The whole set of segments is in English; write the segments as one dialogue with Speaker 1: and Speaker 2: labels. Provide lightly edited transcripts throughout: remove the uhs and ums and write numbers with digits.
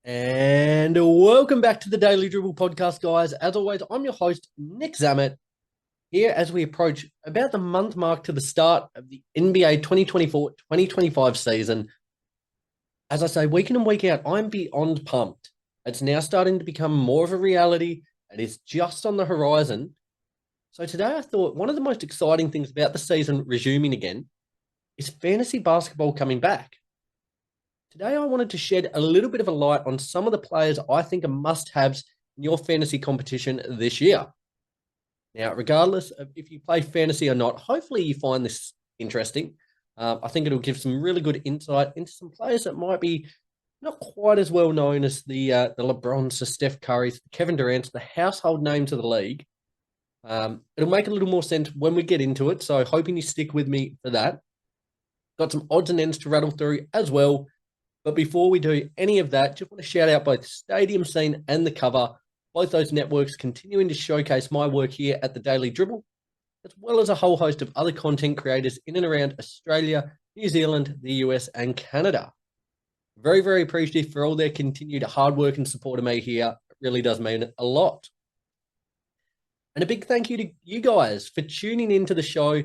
Speaker 1: And welcome back to the Daily Dribble podcast, guys. As always, I'm your host, Nick Zammit, here as we approach about the month mark to the start of the NBA 2024-2025 season. As I say, week in and week out, I'm beyond pumped. It's now starting to become more of a reality. It is just on the horizon. So today I thought one of the most exciting things about the season resuming again is fantasy basketball coming back. Today, I wanted to shed a little bit of a light on some of the players I think are must-haves in your fantasy competition this year. Now, regardless of if you play fantasy or not, hopefully you find this interesting. I think it'll give some really good insight into some players that might be not quite as well known as the LeBrons, the Steph Currys, the Kevin Durant's, the household names of the league. It'll make a little more sense when we get into it, so hoping you stick with me for that. Got some odds and ends to rattle through as well. But before we do any of that, just want to shout out both Stadium Scene and The Cover, both those networks continuing to showcase my work here at the Daily Dribble, as well as a whole host of other content creators in and around Australia, New Zealand, the US, and Canada. Very, very appreciative for all their continued hard work and support of me here. It really does mean a lot. And a big thank you to you guys for tuning into the show,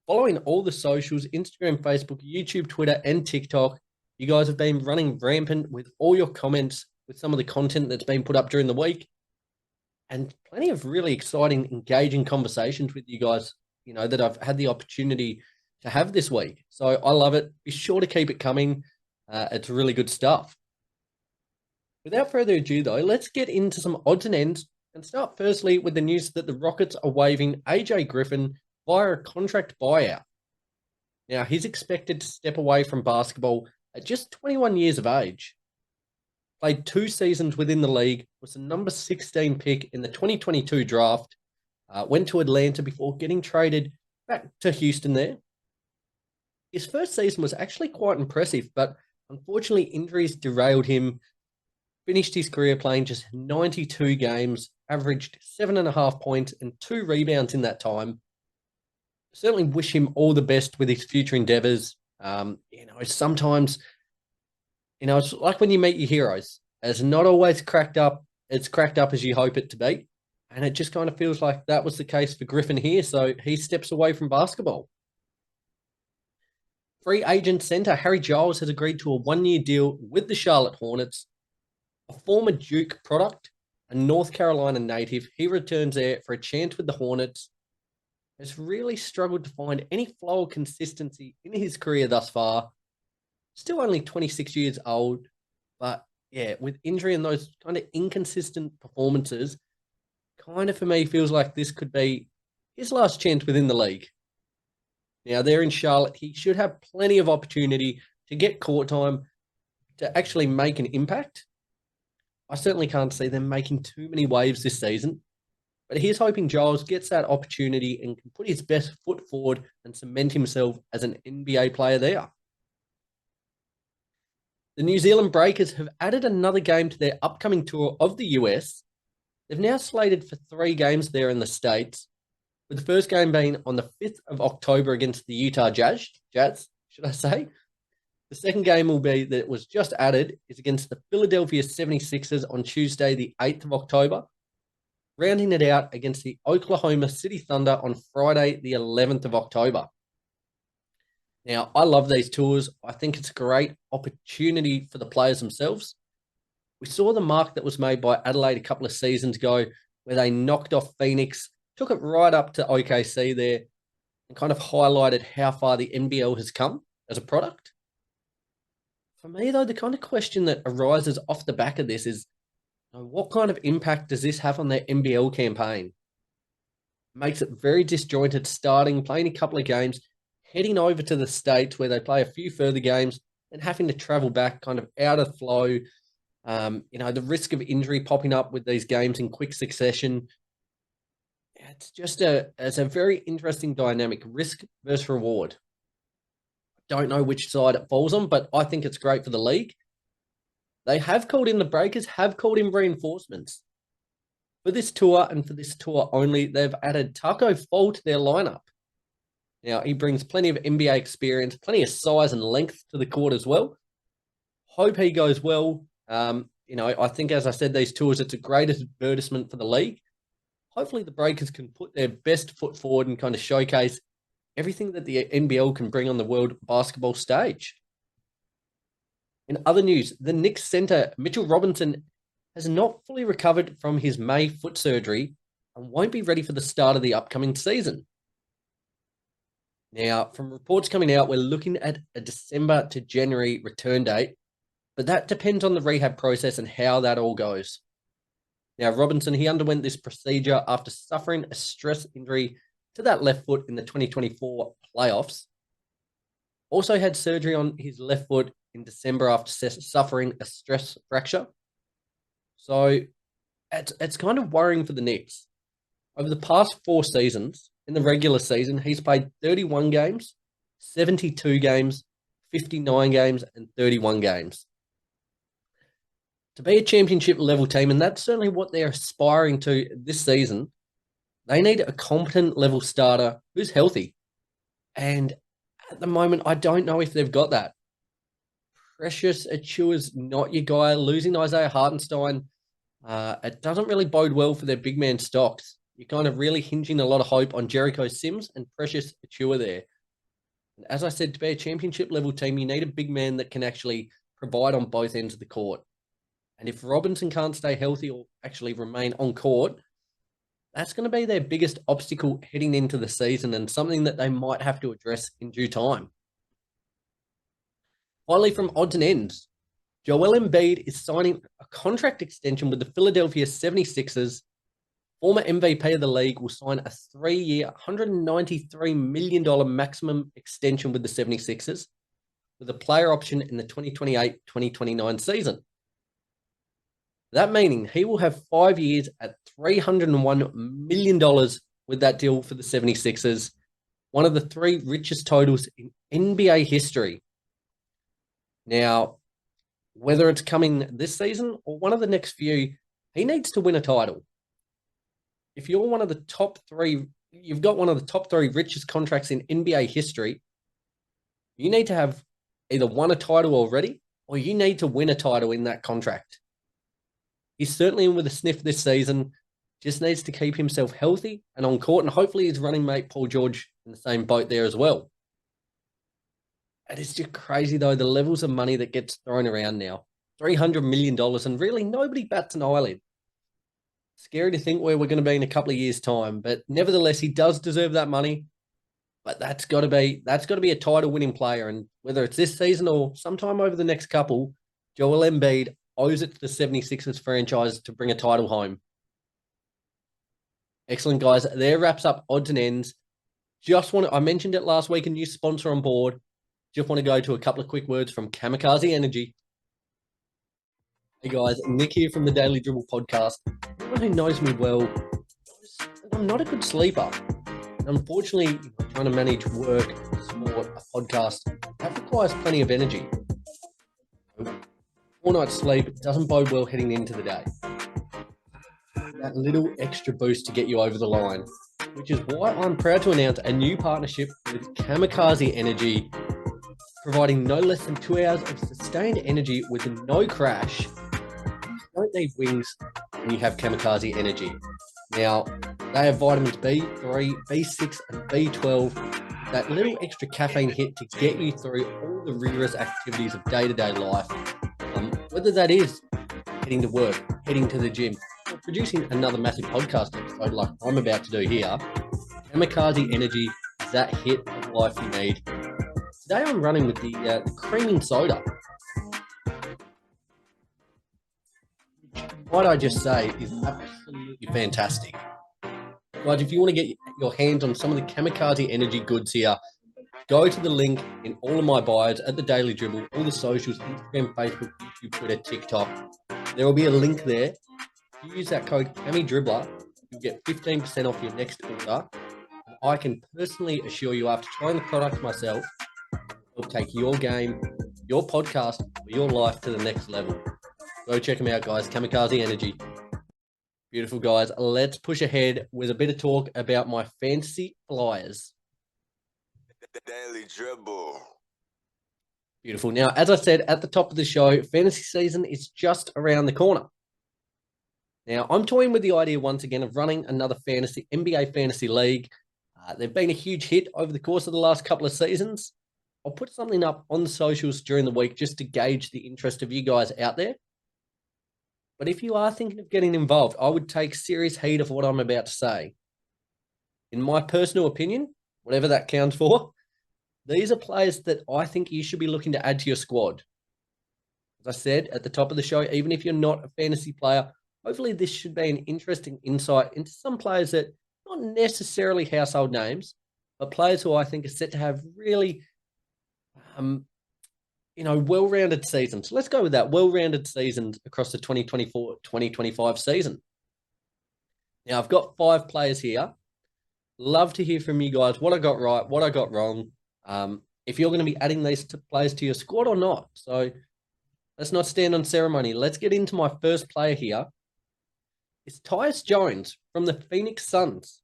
Speaker 1: following all the socials, Instagram, Facebook, YouTube, Twitter, and TikTok. You guys have been running rampant with all your comments, with some of the content that's been put up during the week, and plenty of really exciting, engaging conversations with you guys, that I've had the opportunity to have this week. So I love it. Be sure to keep it coming. It's really good stuff. Without further ado, though, let's get into some odds and ends and start firstly with the news that the Rockets are waiving AJ Griffin via a contract buyout. Now, he's expected to step away from basketball at just 21 years of age. Played 2 seasons within the league, was the number 16 pick in the 2022 draft, went to Atlanta before getting traded back to Houston there. His first season was actually quite impressive, but unfortunately injuries derailed him. Finished his career playing just 92 games, averaged 7.5 points and 2 rebounds in that time. Certainly wish him all the best with his future endeavors. Sometimes, it's like when you meet your heroes. It's not always cracked up. It's cracked up as you hope it to be. And it just kind of feels like that was the case for Griffin here. So he steps away from basketball. Free agent center Harry Giles has agreed to a 1-year deal with the Charlotte Hornets. A former Duke product, a North Carolina native, he returns there for a chance with the Hornets. Has really struggled to find any flow or consistency in his career thus far. Still only 26 years old, but yeah, with injury and those kind of inconsistent performances, kind of for me feels like this could be his last chance within the league. Now, there in Charlotte, he should have plenty of opportunity to get court time, to actually make an impact. I certainly can't see them making too many waves this season. But he's hoping Giles gets that opportunity and can put his best foot forward and cement himself as an NBA player there. The New Zealand Breakers have added another game to their upcoming tour of the US. They've now slated for 3 games there in the States, with the first game being on the 5th of October against the Utah Jazz, should I say. The second game that was just added is against the Philadelphia 76ers on Tuesday, the 8th of October. Rounding it out against the Oklahoma City Thunder on Friday, the 11th of October. Now, I love these tours. I think it's a great opportunity for the players themselves. We saw the mark that was made by Adelaide a couple of seasons ago where they knocked off Phoenix, took it right up to OKC there, and kind of highlighted how far the NBL has come as a product. For me, though, the kind of question that arises off the back of this is, what kind of impact does this have on their NBL campaign? Makes it very disjointed starting, playing a couple of games, heading over to the States where they play a few further games, and having to travel back kind of out of flow. The risk of injury popping up with these games in quick succession. It's a very interesting dynamic, risk versus reward. Don't know which side it falls on, but I think it's great for the league. They have called in, the Breakers have called in reinforcements. For this tour and for this tour only, they've added Taco Fall to their lineup. Now, he brings plenty of NBA experience, plenty of size and length to the court as well. Hope he goes well. I think, as I said, these tours, it's a great advertisement for the league. Hopefully the Breakers can put their best foot forward and kind of showcase everything that the NBL can bring on the world basketball stage. In other news, the Knicks center, Mitchell Robinson, has not fully recovered from his May foot surgery and won't be ready for the start of the upcoming season. Now, from reports coming out, we're looking at a December to January return date, but that depends on the rehab process and how that all goes. Now, Robinson, he underwent this procedure after suffering a stress injury to that left foot in the 2024 playoffs. Also had surgery on his left foot in December after suffering a stress fracture. So it's kind of worrying for the Knicks. Over the past 4 seasons, in the regular season, he's played 31 games, 72 games, 59 games, and 31 games. To be a championship level team, and that's certainly what they're aspiring to this season, they need a competent level starter who's healthy. And at the moment, I don't know if they've got that. Precious Achiuwa's not your guy. Losing Isaiah Hartenstein, it doesn't really bode well for their big man stocks. You're kind of really hinging a lot of hope on Jericho Sims and Precious Achiuwa there. And as I said, to be a championship level team, you need a big man that can actually provide on both ends of the court. And if Robinson can't stay healthy or actually remain on court, that's going to be their biggest obstacle heading into the season and something that they might have to address in due time. Finally, from odds and ends, Joel Embiid is signing a contract extension with the Philadelphia 76ers. Former MVP of the league will sign a 3-year, $193 million maximum extension with the 76ers, with a player option in the 2028-2029 season. That meaning he will have 5 years at $301 million with that deal for the 76ers, one of the 3 richest totals in NBA history. Now, whether it's coming this season or one of the next few, he needs to win a title. If you're one of the top 3, you've got one of the top 3 richest contracts in NBA history, you need to have either won a title already or you need to win a title in that contract. He's certainly in with a sniff this season, just needs to keep himself healthy and on court, and hopefully his running mate Paul George in the same boat there as well. It is just crazy, though, the levels of money that gets thrown around now. $300 million, and really nobody bats an eyelid. Scary to think where we're going to be in a couple of years' time, but nevertheless, he does deserve that money. But that's got to be a title-winning player, and whether it's this season or sometime over the next couple, Joel Embiid owes it to the 76ers franchise to bring a title home. Excellent, guys. There wraps up odds and ends. I mentioned it last week, a new sponsor on board. Just want to go to a couple of quick words from Kamikaze Energy. Hey guys, Nick here from the Daily Dribble podcast. Anyone who knows me well knows that I'm not a good sleeper. Unfortunately, trying to manage work, sport, a podcast, that requires plenty of energy. 4 nights sleep doesn't bode well heading into the day. That little extra boost to get you over the line, which is why I'm proud to announce a new partnership with Kamikaze Energy, providing no less than 2 hours of sustained energy with no crash. You don't need wings when you have Kamikaze Energy. Now, they have vitamins B3, B6, and B12, that little extra caffeine hit to get you through all the rigorous activities of day-to-day life. Whether that is heading to work, heading to the gym, or producing another massive podcast episode like I'm about to do here, Kamikaze Energy is that hit of life you need. Today I'm running with the creaming soda. What I just say is absolutely fantastic. Guys, if you want to get your hands on some of the Kamikaze Energy goods here, go to the link in all of my bios at the Daily Dribble, all the socials, Instagram, Facebook, YouTube, Twitter, TikTok. There will be a link there. If you use that code KamiDribbler, you'll get 15% off your next order. And I can personally assure you, after trying the product myself, it'll take your game, your podcast, or your life to the next level. Go check them out, guys. Kamikaze Energy. Beautiful, guys. Let's push ahead with a bit of talk about my fantasy flyers.
Speaker 2: Daily Dribble.
Speaker 1: Beautiful. Now, as I said at the top of the show, fantasy season is just around the corner. Now, I'm toying with the idea once again of running another NBA fantasy league. They've been a huge hit over the course of the last couple of seasons. I'll put something up on the socials during the week just to gauge the interest of you guys out there. But if you are thinking of getting involved, I would take serious heed of what I'm about to say. In my personal opinion, whatever that counts for, these are players that I think you should be looking to add to your squad. As I said at the top of the show, even if you're not a fantasy player, hopefully this should be an interesting insight into some players that not necessarily household names, but players who I think are set to have really, well-rounded seasons. So let's go with that, well-rounded seasons across the 2024-2025 season. Now, I've got 5 players here. Love to hear from you guys what I got right, what I got wrong, if you're going to be adding these players to your squad or not. So let's not stand on ceremony. Let's get into my first player here. It's Tyus Jones from the Phoenix Suns.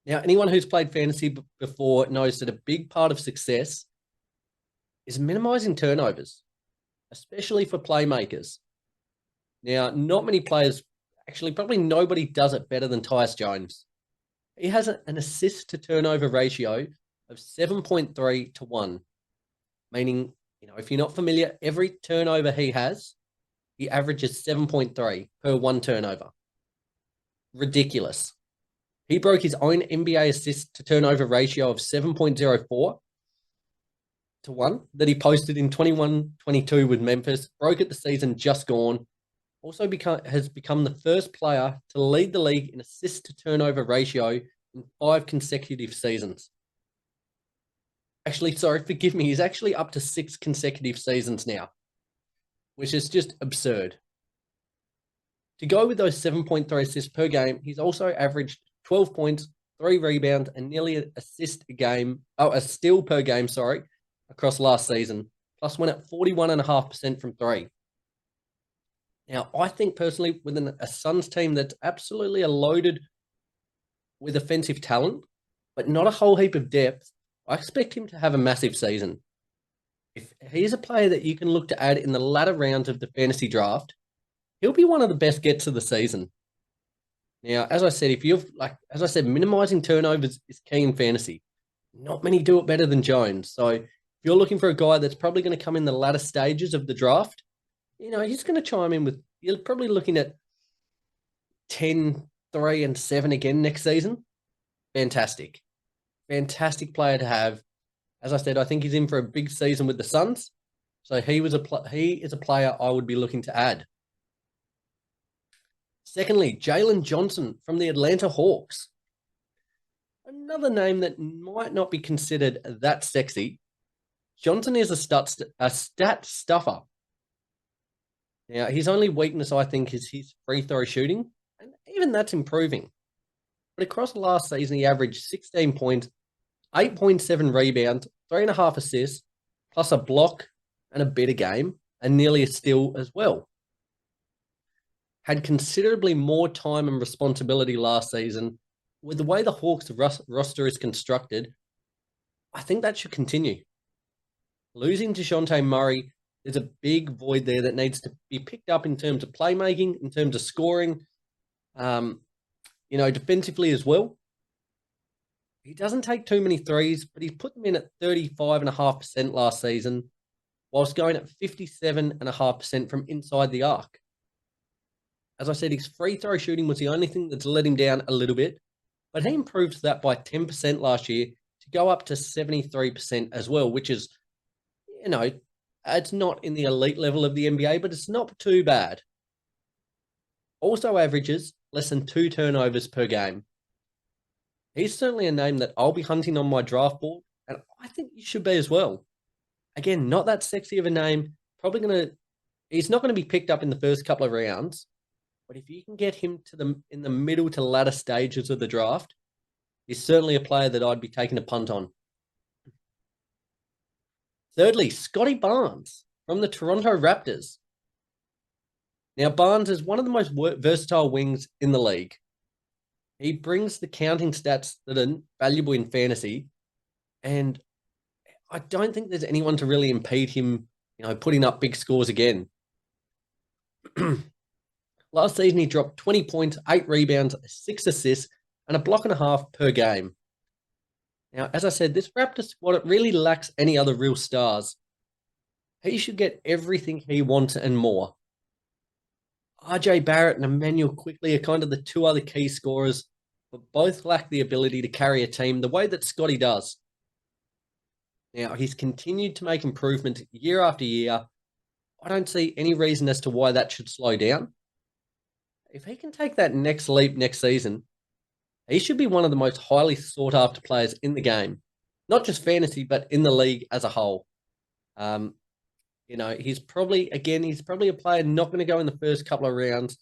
Speaker 1: Now, anyone who's played fantasy before knows that a big part of success is minimizing turnovers, especially for playmakers. Now, not many players, actually probably nobody does it better than Tyus Jones. He has an assist to turnover ratio of 7.3 to 1, meaning, if you're not familiar, every turnover he has, he averages 7.3 per 1 turnover. Ridiculous. He broke his own NBA assist to turnover ratio of 7.04 to 1 that he posted in 21-22 with Memphis, broke it the season just gone. Also has become the first player to lead the league in assist to turnover ratio in 5 consecutive seasons. Actually, sorry, forgive me. He's actually up to 6 consecutive seasons now, which is just absurd. To go with those 7.3 assists per game, he's also averaged 12 points, 3 rebounds, and nearly an a steal per game, across last season, plus went at 41.5% from 3. Now, I think personally, within a Suns team that's absolutely loaded with offensive talent, but not a whole heap of depth, I expect him to have a massive season. If he's a player that you can look to add in the latter rounds of the fantasy draft, he'll be one of the best gets of the season. Now, as I said, minimizing turnovers is key in fantasy. Not many do it better than Jones. So if you're looking for a guy that's probably going to come in the latter stages of the draft, he's going to chime in with, you're probably looking at 10, 3, and 7 again next season. Fantastic. Fantastic player to have. As I said, I think he's in for a big season with the Suns. So he is a player I would be looking to add. Secondly, Jalen Johnson from the Atlanta Hawks. Another name that might not be considered that sexy. Johnson is a stat stuffer. Now, his only weakness, I think, is his free throw shooting, and even that's improving. But across the last season, he averaged 16 points, 8.7 rebounds, 3.5 assists, plus a block and a bit a game, and nearly a steal as well. Had considerably more time and responsibility last season. With the way the Hawks roster is constructed, I think that should continue. Losing DeJounte Murray, there's a big void there that needs to be picked up in terms of playmaking, in terms of scoring, defensively as well. He doesn't take too many threes, but he's put them in at 35.5% last season, whilst going at 57.5% from inside the arc. As I said, his free throw shooting was the only thing that's let him down a little bit, but he improved that by 10% last year to go up to 73% as well, which is, it's not in the elite level of the NBA, but it's not too bad. Also averages less than 2 turnovers per game. He's certainly a name that I'll be hunting on my draft board, and I think you should be as well. Again, not that sexy of a name. He's not going to be picked up in the first couple of rounds, but if you can get him in the middle to latter stages of the draft, he's certainly a player that I'd be taking a punt on. Thirdly, Scottie Barnes from the Toronto Raptors. Now, Barnes is one of the most versatile wings in the league. He brings the counting stats that are valuable in fantasy, and I don't think there's anyone to really impede him, putting up big scores again. Last season, he dropped 20 points, 8 rebounds, 6 assists, and a block and a half per game. Now, as I said, this Raptors squad, it really lacks any other real stars. He should get everything he wants and more. RJ Barrett and Emmanuel Quickly are kind of the two other key scorers, but both lack the ability to carry a team the way that Scottie does. Now, he's continued to make improvements year after year. I don't see any reason as to why that should slow down. If he can take that next leap next season, he should be one of the most highly sought-after players in the game. Not just fantasy, but in the league as a whole. He's probably a player not going to go in the first couple of rounds.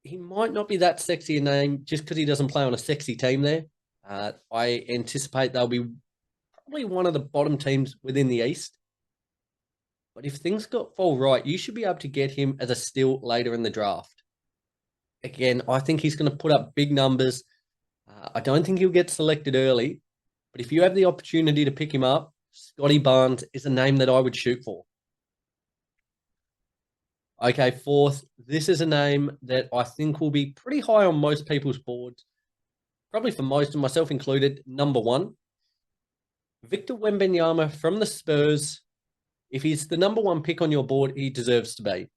Speaker 1: He might not be that sexy a name just because he doesn't play on a sexy team there. I anticipate they'll be probably one of the bottom teams within the East. But if things fall right, you should be able to get him as a steal later in the draft. Again, I think he's going to put up big numbers. I don't think he'll get selected early. But if you have the opportunity to pick him up, Scottie Barnes is a name that I would shoot for. Okay, fourth, this is a name that I think will be pretty high on most people's boards. Probably for most, and myself included, number 1. Victor Wembanyama from the Spurs. If he's the number 1 pick on your board, he deserves to be.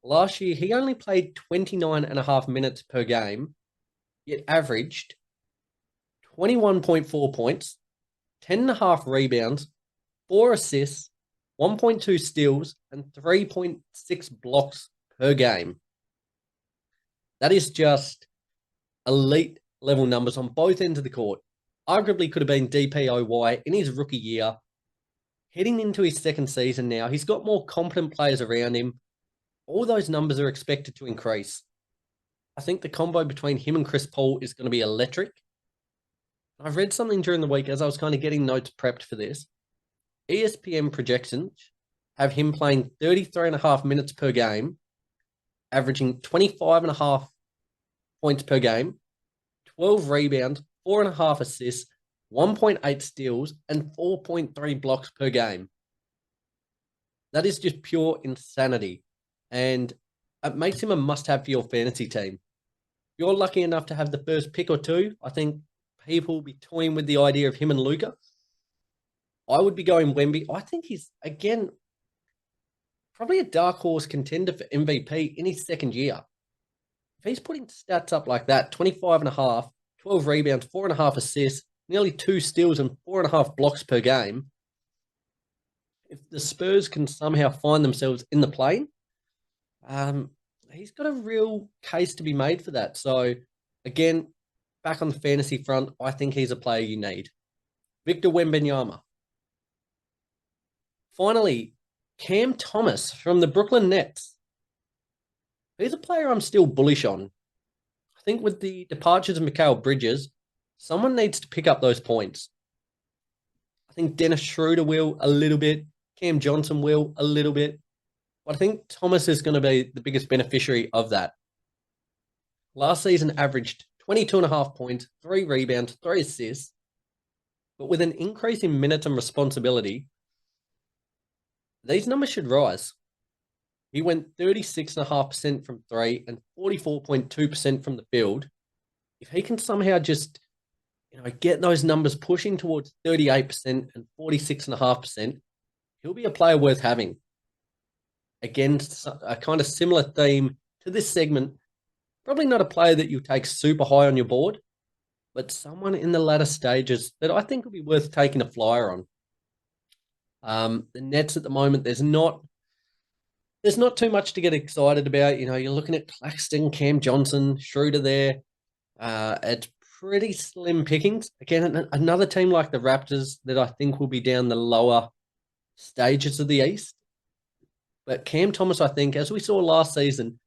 Speaker 1: Last year, he only played 29.5 minutes per game, yet averaged 21.4 points, 10.5 rebounds, 4 assists, 1.2 steals, and 3.6 blocks per game. That is just elite level numbers on both ends of the court. Arguably could have been DPOY in his rookie year. Heading into his second season now, he's got more competent players around him. All those numbers are expected to increase. I think the combo between him and Chris Paul is going to be electric. I've read something during the week as I was kind of getting notes prepped for this. ESPN projections have him playing 33.5 minutes per game, averaging 25.5 points per game, 12 rebounds, 4.5 assists, 1.8 steals, and 4.3 blocks per game. That is just pure insanity. And it makes him a must-have for your fantasy team. If you're lucky enough to have the first pick or two, I think people will be toying with the idea of him and Luka. I would be going Wemby. I think he's, again, probably a dark horse contender for MVP in his second year. If he's putting stats up like that, 25.5, 12 rebounds, 4.5 assists, nearly 2 steals and 4.5 blocks per game, if the Spurs can somehow find themselves in the play, he's got a real case to be made for that. So, again, back on the fantasy front, I think he's a player you need. Victor Wembanyama. Finally, Cam Thomas from the Brooklyn Nets. He's a player I'm still bullish on. I think with the departures of Mikal Bridges, someone needs to pick up those points. I think Dennis Schroeder will a little bit. Cam Johnson will a little bit. But I think Thomas is going to be the biggest beneficiary of that. Last season averaged 22.5 points, 3 rebounds, 3 assists. But with an increase in minutes and responsibility, these numbers should rise. He went 36.5% from 3 and 44.2% from the field. If he can somehow just get those numbers pushing towards 38% and 46.5%, he'll be a player worth having. Again, a kind of similar theme to this segment. Probably not a player that you take super high on your board, but someone in the latter stages that I think will be worth taking a flyer on. The Nets at the moment, there's not too much to get excited about. You're looking at Claxton, Cam Johnson, Schroeder there. It's pretty slim pickings. Again, another team like the Raptors that I think will be down the lower stages of the East. But Cam Thomas, I think, as we saw last season,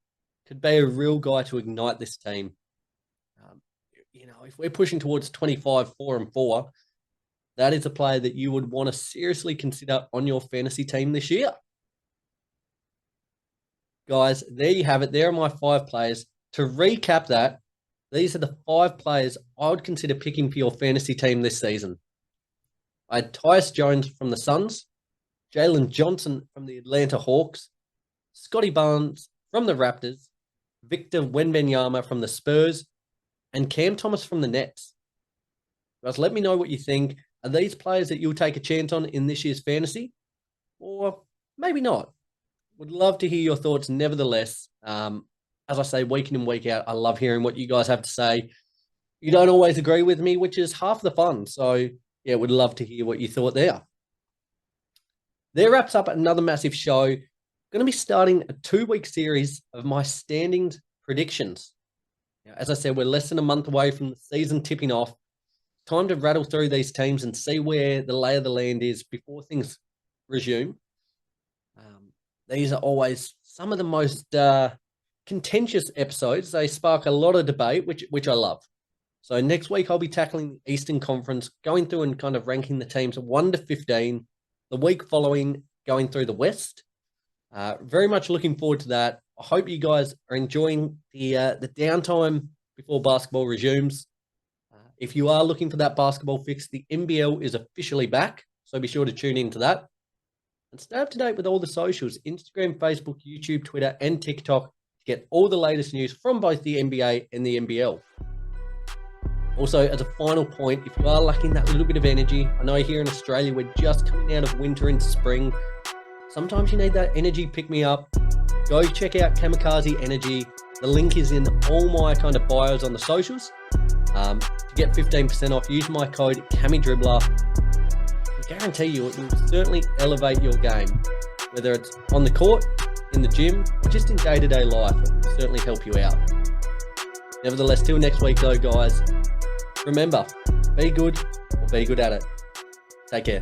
Speaker 1: could be a real guy to ignite this team. If we're pushing towards 25, 4 and 4, that is a player that you would want to seriously consider on your fantasy team this year. Guys, there you have it. There are my 5 players. To recap that, these are the 5 players I would consider picking for your fantasy team this season. I had Tyus Jones from the Suns, Jalen Johnson from the Atlanta Hawks, Scottie Barnes from the Raptors, Victor Wembanyama from the Spurs, and Cam Thomas from the Nets. Guys, let me know what you think. Are these players that you'll take a chance on in this year's fantasy? Or maybe not? Would love to hear your thoughts nevertheless. As I say, week in and week out, I love hearing what you guys have to say. You don't always agree with me, which is half the fun. So, yeah, would love to hear what you thought there. There wraps up another massive show. Going to be starting a 2-week series of my standings predictions. Now, as I said, we're less than a month away from the season tipping off. Time to rattle through these teams and see where the lay of the land is before things resume. These are always some of the most contentious episodes. They spark a lot of debate, which I love. So next week, I'll be tackling the Eastern Conference, going through and kind of ranking the teams 1 to 15. The week following, going through the West. Very much looking forward to that. I hope you guys are enjoying the downtime before basketball resumes. If you are looking for that basketball fix, the NBL is officially back. So be sure to tune into that. And stay up to date with all the socials, Instagram, Facebook, YouTube, Twitter, and TikTok to get all the latest news from both the NBA and the NBL. Also, as a final point, if you are lacking that little bit of energy, I know here in Australia, we're just coming out of winter into spring. Sometimes you need that energy pick-me-up. Go check out Kamikaze Energy. The link is in all my kind of bios on the socials. To get 15% off, use my code CAMIDRIBBLER. I guarantee you it will certainly elevate your game, whether it's on the court, in the gym, or just in day-to-day life. It will certainly help you out. Nevertheless, till next week though, guys, remember, be good or be good at it. Take care.